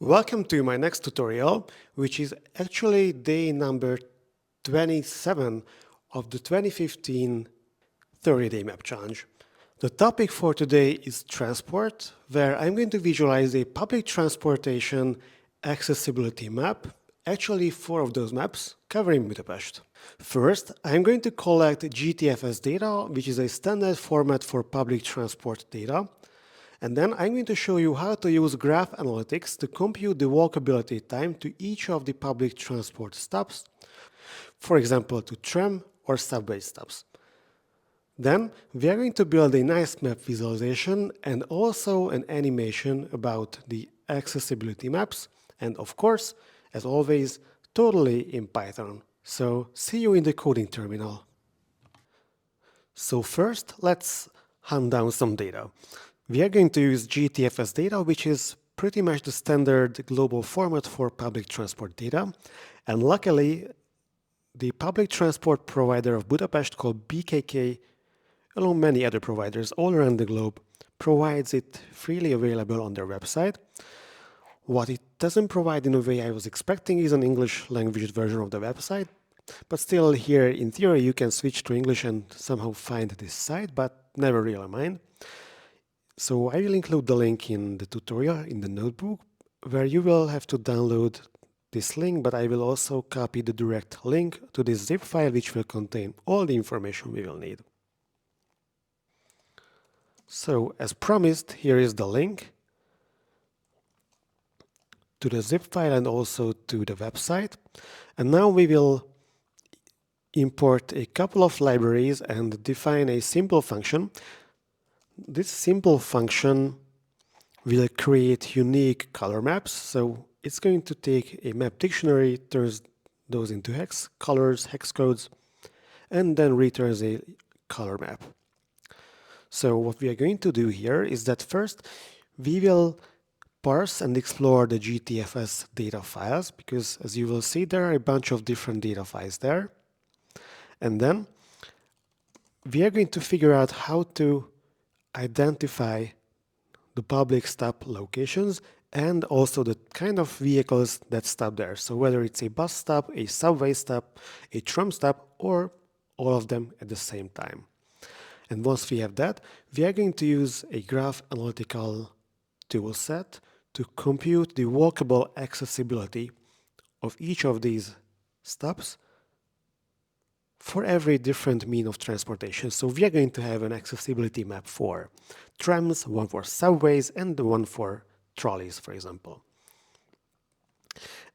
Welcome to my next tutorial, which is actually day number 27 of the 2015 30-day map challenge. The topic for today is transport, where I'm going to visualize a public transportation accessibility map, actually 4 of those maps covering Budapest. First, I'm going to collect GTFS data, which is a standard format for public transport data. And then I'm going to show you how to use graph analytics to compute the walkability time to each of the public transport stops, for example, to tram or subway stops. Then we are going to build a nice map visualization and also an animation about the accessibility maps, and of course, as always, totally in Python. So see you in the coding terminal. So first, let's hunt down some data. We are going to use GTFS data, which is pretty much the standard global format for public transport data. And luckily, the public transport provider of Budapest called BKK, along many other providers all around the globe, provides it freely available on their website. What it doesn't provide in a way I was expecting is an English language version of the website. But still here, in theory, you can switch to English and somehow find this site, but never really mind. So I will include the link in the tutorial in the notebook, where you will have to download this link, but I will also copy the direct link to this zip file, which will contain all the information we will need. So as promised, here is the link to the zip file and also to the website. And now we will import a couple of libraries and define a simple function. This simple function will create unique color maps. So it's going to take a map dictionary, turns those into hex colors, hex codes, and then returns a color map. So what we are going to do here is that first we will parse and explore the GTFS data files, because as you will see, there are a bunch of different data files there. And then we are going to figure out how to identify the public stop locations and also the kind of vehicles that stop there. So whether it's a bus stop, a subway stop, a tram stop, or all of them at the same time. And once we have that, we are going to use a graph analytical toolset to compute the walkable accessibility of each of these stops for every different mean of transportation. So we are going to have an accessibility map for trams, one for subways, and one for trolleys, for example.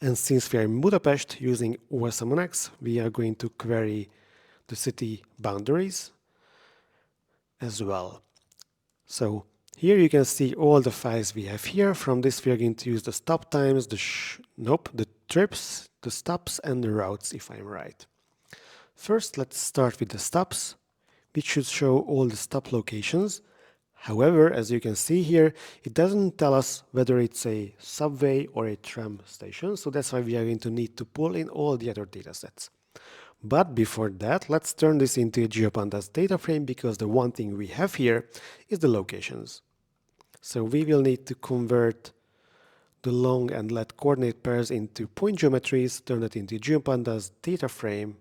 And since we are in Budapest using OSM1X, we are going to query the city boundaries as well. So here you can see all the files we have here. From this we are going to use the stop times, the trips, the stops, and the routes, if I'm right. First, let's start with the stops, which should show all the stop locations. However, as you can see here, it doesn't tell us whether it's a subway or a tram station, so that's why we are going to need to pull in all the other datasets. But before that, let's turn this into a GeoPandas data frame, because the one thing we have here is the locations. So we will need to convert the long and let coordinate pairs into point geometries, turn it into GeoPandas data frame,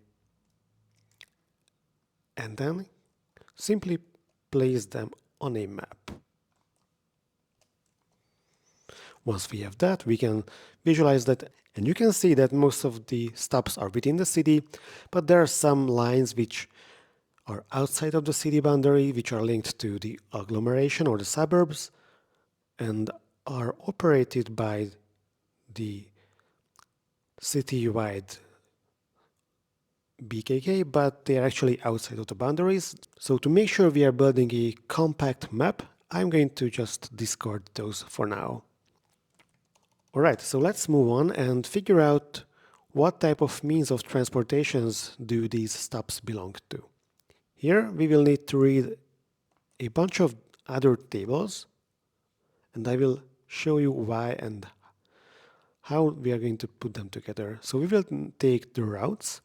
and then simply place them on a map. Once we have that, we can visualize that, and you can see that most of the stops are within the city, but there are some lines which are outside of the city boundary, which are linked to the agglomeration or the suburbs, and are operated by the city-wide BKK, but they are actually outside of the boundaries. So to make sure we are building a compact map, I'm going to just discard those for now. Alright, so let's move on and figure out what type of means of transportations do these stops belong to. Here we will need to read a bunch of other tables, and I will show you why and how we are going to put them together. So we will take the routes.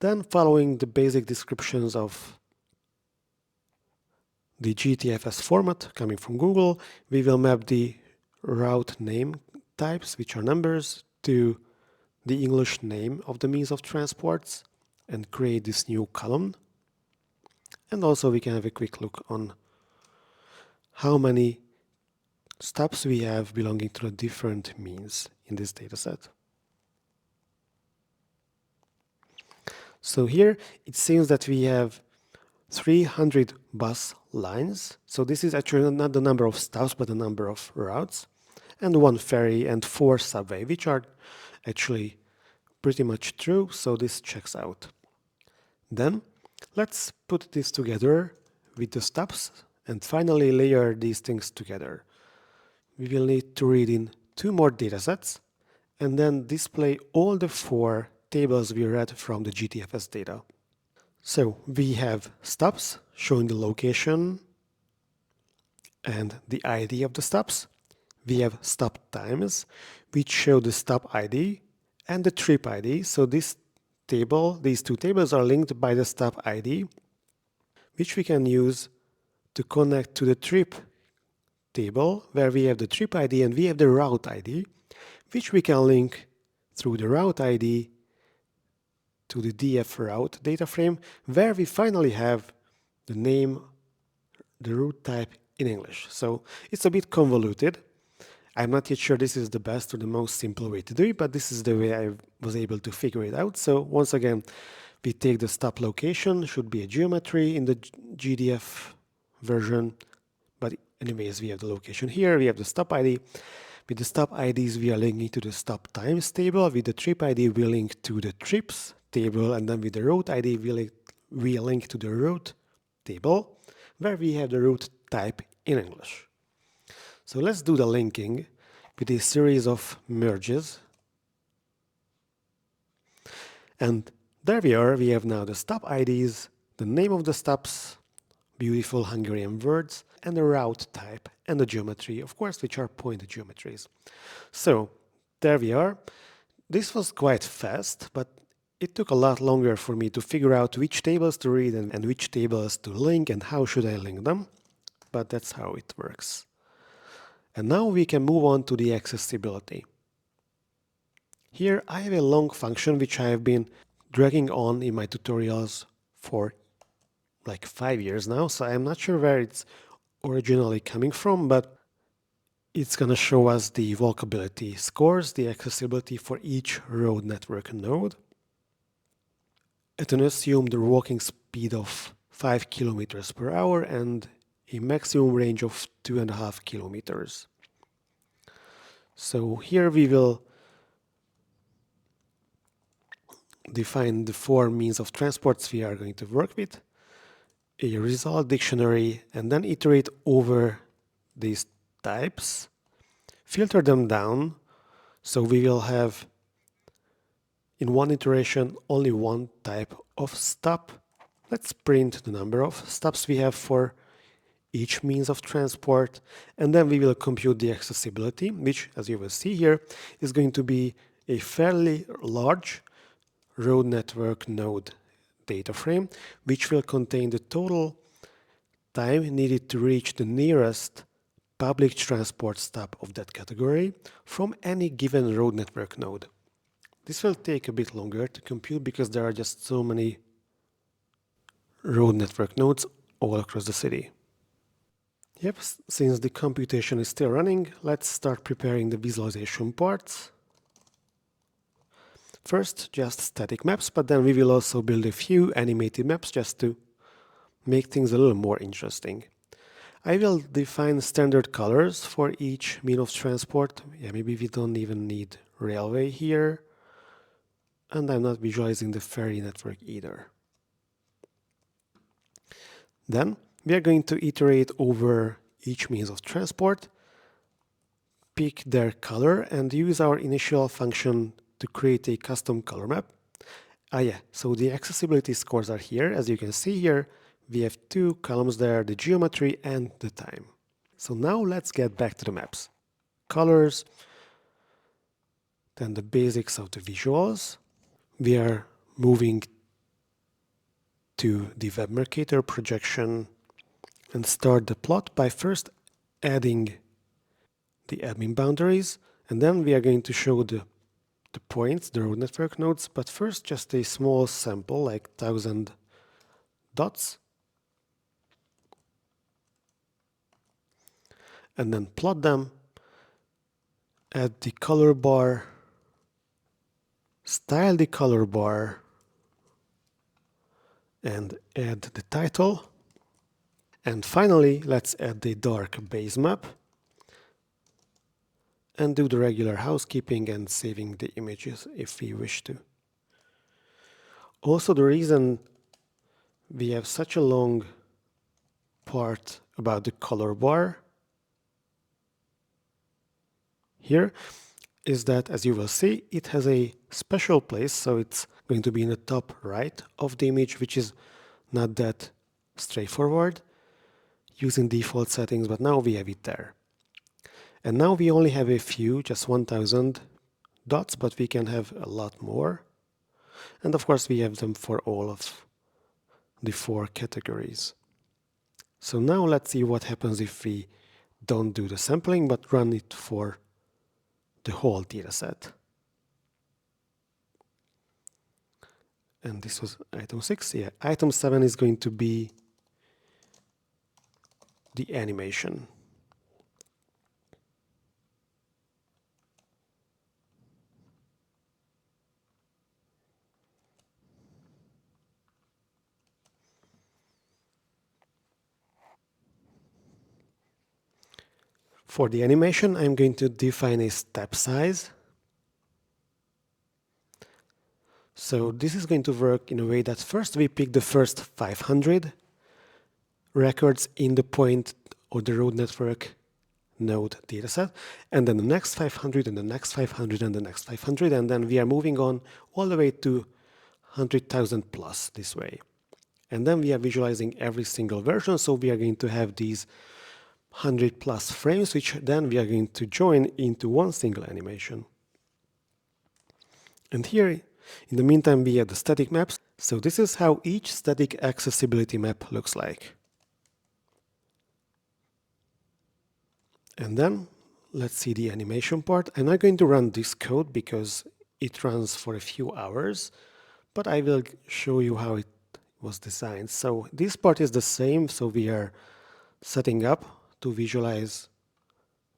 Then, following the basic descriptions of the GTFS format coming from Google, we will map the route name types, which are numbers, to the English name of the means of transports and create this new column. And also we can have a quick look on how many stops we have belonging to the different means in this dataset. So here it seems that we have 300 bus lines. So this is actually not the number of stops, but the number of routes, and 1 ferry and 4 subway, which are actually pretty much true. So this checks out. Then let's put this together with the stops and finally layer these things together. We will need to read in 2 more datasets and then display all the 4 tables we read from the GTFS data. So we have stops showing the location and the ID of the stops. We have stop times, which show the stop ID and the trip ID. So these 2 tables are linked by the stop ID, which we can use to connect to the trip table, where we have the trip ID and we have the route ID, which we can link through the route ID to the DF route data frame, where we finally have the name, the route type in English. So it's a bit convoluted. I'm not yet sure this is the best or the most simple way to do it, but this is the way I was able to figure it out. So once again, we take the stop location, should be a geometry in the GDF version, but anyways, we have the location here, we have the stop ID. With the stop IDs, we are linking to the stop times table. With the trip ID, we link to the trips table, and then with the route ID, we link to the route table, where we have the route type in English. So let's do the linking with a series of merges. And there we are, we have now the stop IDs, the name of the stops, beautiful Hungarian words, and the route type and the geometry, of course, which are point geometries. So there we are. This was quite fast, but it took a lot longer for me to figure out which tables to read and which tables to link and how should I link them. But that's how it works. And now we can move on to the accessibility. Here I have a long function which I have been dragging on in my tutorials for like 5 years now, so I'm not sure where it's originally coming from, but it's going to show us the walkability scores, the accessibility for each road network node at an assumed walking speed of 5 kilometers per hour and a maximum range of 2.5 kilometers. So here we will define the 4 means of transports we are going to work with, a result dictionary, and then iterate over these types, filter them down, so we will have in one iteration only one type of stop. Let's print the number of stops we have for each means of transport, and then we will compute the accessibility, which, as you will see here, is going to be a fairly large road network node data frame, which will contain the total time needed to reach the nearest public transport stop of that category from any given road network node. This will take a bit longer to compute because there are just so many road network nodes all across the city. Yep, since the computation is still running, let's start preparing the visualization parts. First, just static maps, but then we will also build a few animated maps just to make things a little more interesting. I will define standard colors for each mean of transport. Yeah, maybe we don't even need railway here. And I'm not visualizing the ferry network either. Then we are going to iterate over each means of transport, pick their color, and use our initial function to create a custom color map. So the accessibility scores are here. As you can see here, we have 2 columns there, the geometry and the time. So now let's get back to the maps. Colors, then the basics of the visuals. We are moving to the Web Mercator projection and start the plot by first adding the admin boundaries, And then we are going to show the points, the road network nodes, but first just a small sample, like 1000 dots. And then plot them, add the color bar, style the color bar, and add the title. And finally, let's add the dark base map and do the regular housekeeping and saving the images if we wish to. Also, the reason we have such a long part about the color bar here is that, as you will see, it has a special place, so it's going to be in the top right of the image, which is not that straightforward using default settings, but now we have it there. And now we only have a few, just 1000 dots, but we can have a lot more. And of course we have them for all of the 4 categories. So now let's see what happens if we don't do the sampling, but run it for the whole dataset. And this was item 6. Yeah, item 7 is going to be the animation. For the animation, I'm going to define a step size. So this is going to work in a way that first we pick the first 500 records in the point or the road network node dataset, and then the next 500 and the next 500 and the next 500, and then we are moving on all the way to 100,000 plus this way. And then we are visualizing every single version, so we are going to have these 100 plus frames, which then we are going to join into one single animation. And here, in the meantime, we have the static maps. So this is how each static accessibility map looks like. And then let's see the animation part. I'm not going to run this code because it runs for a few hours, but I will show you how it was designed. So this part is the same. So we are setting up to visualize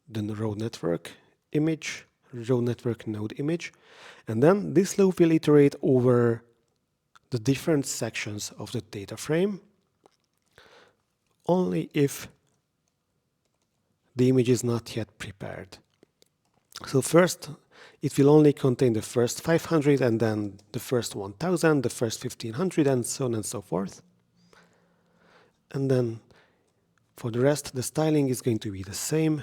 the road network image, road network node image. And then this loop will iterate over the different sections of the data frame only if the image is not yet prepared. So first, it will only contain the first 500 and then the first 1000, the first 1500, and so on and so forth. And then for the rest, the styling is going to be the same.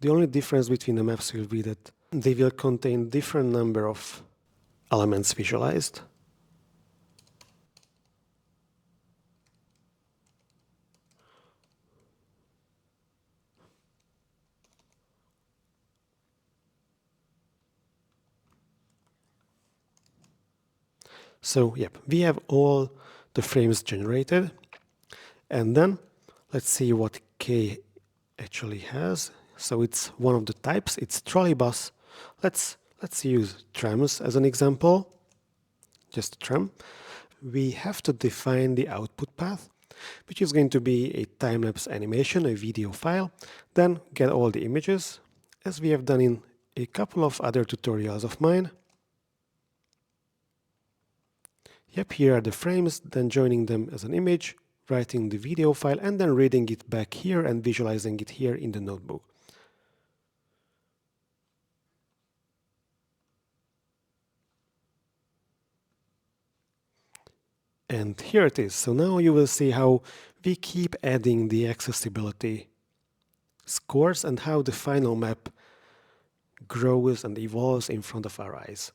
The only difference between the maps will be that they will contain different number of elements visualized. So, yep, we have all the frames generated. And then let's see what K actually has. So it's one of the types, it's trolleybus. Let's use trams as an example, just a tram. We have to define the output path, which is going to be a time-lapse animation, a video file, then get all the images, as we have done in a couple of other tutorials of mine. Yep, here are the frames, then joining them as an image, writing the video file, and then reading it back here and visualizing it here in the notebook. And here it is. So now you will see how we keep adding the accessibility scores and how the final map grows and evolves in front of our eyes.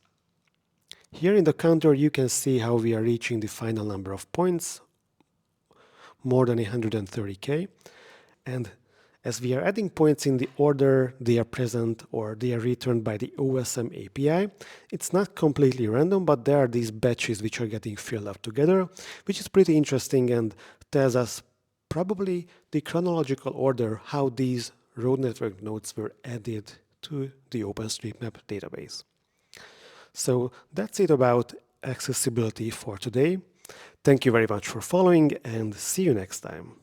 Here in the counter, you can see how we are reaching the final number of points, more than 130K. And as we are adding points in the order they are present or they are returned by the OSM API, it's not completely random, but there are these batches which are getting filled up together, which is pretty interesting and tells us probably the chronological order how these road network nodes were added to the OpenStreetMap database. So that's it about accessibility for today. Thank you very much for following and see you next time.